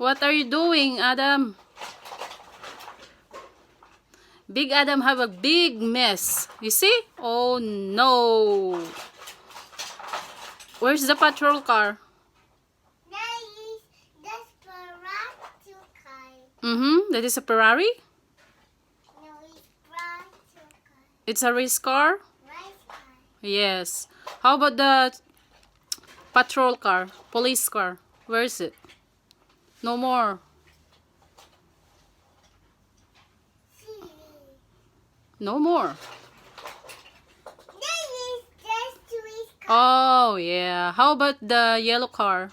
What are you doing, Adam? Big Adam have a big mess. You see? Oh no. Where's the patrol car? That's Ferrari car. That is a Ferrari? No, it's Ferrari car. It's a race car? Race car. Yes. How about the patrol car? Police car? Where is it? No more. No more. That's police car. Oh, yeah. How about the yellow car?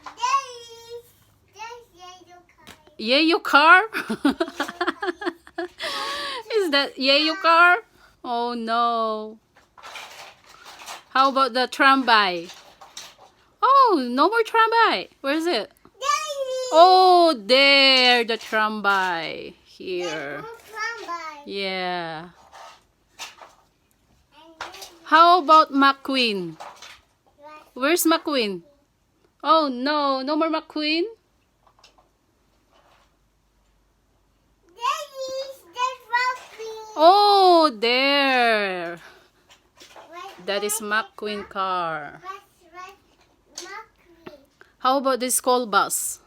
That's yellow car. Yayo car? Is that Yayo car? Oh no. How about the tramway? Oh, no more tramway. Where is it? Oh, there, the tramway. Here. Yeah. How about McQueen? Where's McQueen? Oh no, no more McQueen? Oh, there. That is McQueen car. How about the school bus?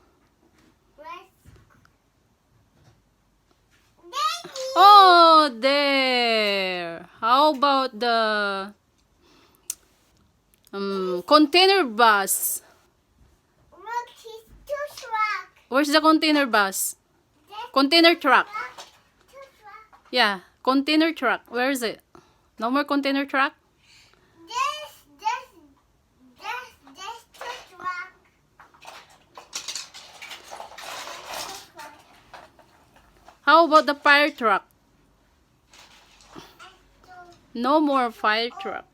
Oh, there. How about the container bus? Where's the container bus? Container truck. Yeah, container truck. Where is it? No more container truck? How about the fire truck? No more fire truck.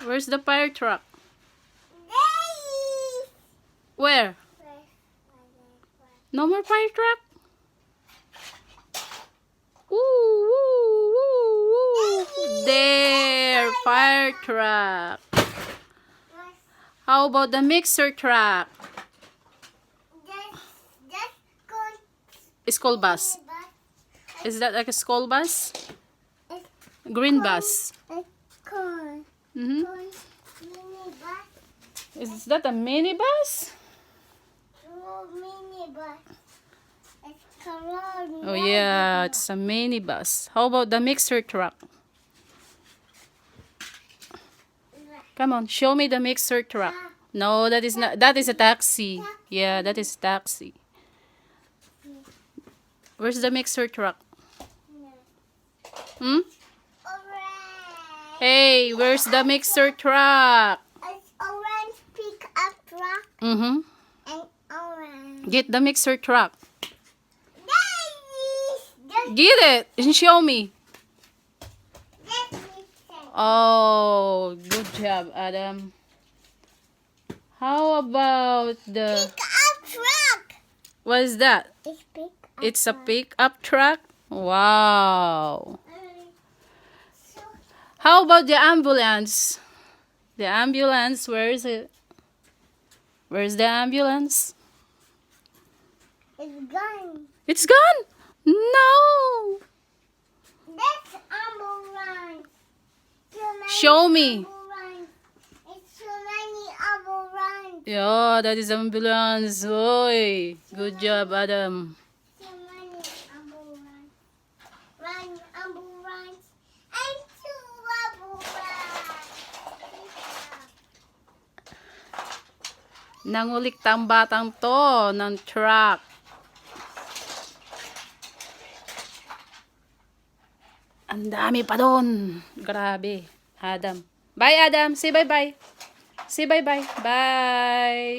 Where's the fire truck? Where? No more fire truck? Ooh, ooh, ooh, ooh. There, fire truck. How about the mixer truck? School bus. Is that like a school bus? Green bus. Is that a mini bus? Oh yeah, it's a mini bus. How about the mixer truck? Come on, show me the mixer truck. No, that is not. That is a taxi. Yeah, that is a taxi. Where's the mixer truck? Hey, where's the mixer truck? It's orange pickup truck And orange. get the mixer truck. Daddy, Get it and show me. Oh, good job, Adam. How about the... Pickup truck. What is that? It's pickup. It's a pickup truck? Wow. How about the ambulance? The ambulance, where is it? Where's the ambulance? It's gone. It's gone? No. That's ambulance. Show me. It's so many ambulance. Yeah, that is ambulance. Oy. Good job, Adam. So many ambulance. One ambulance and two ambulance. Nangulik ang batang to ng truck. Ang dami pa doon. Grabe. Adam. Bye, Adam. Say bye-bye. Say bye-bye. Bye.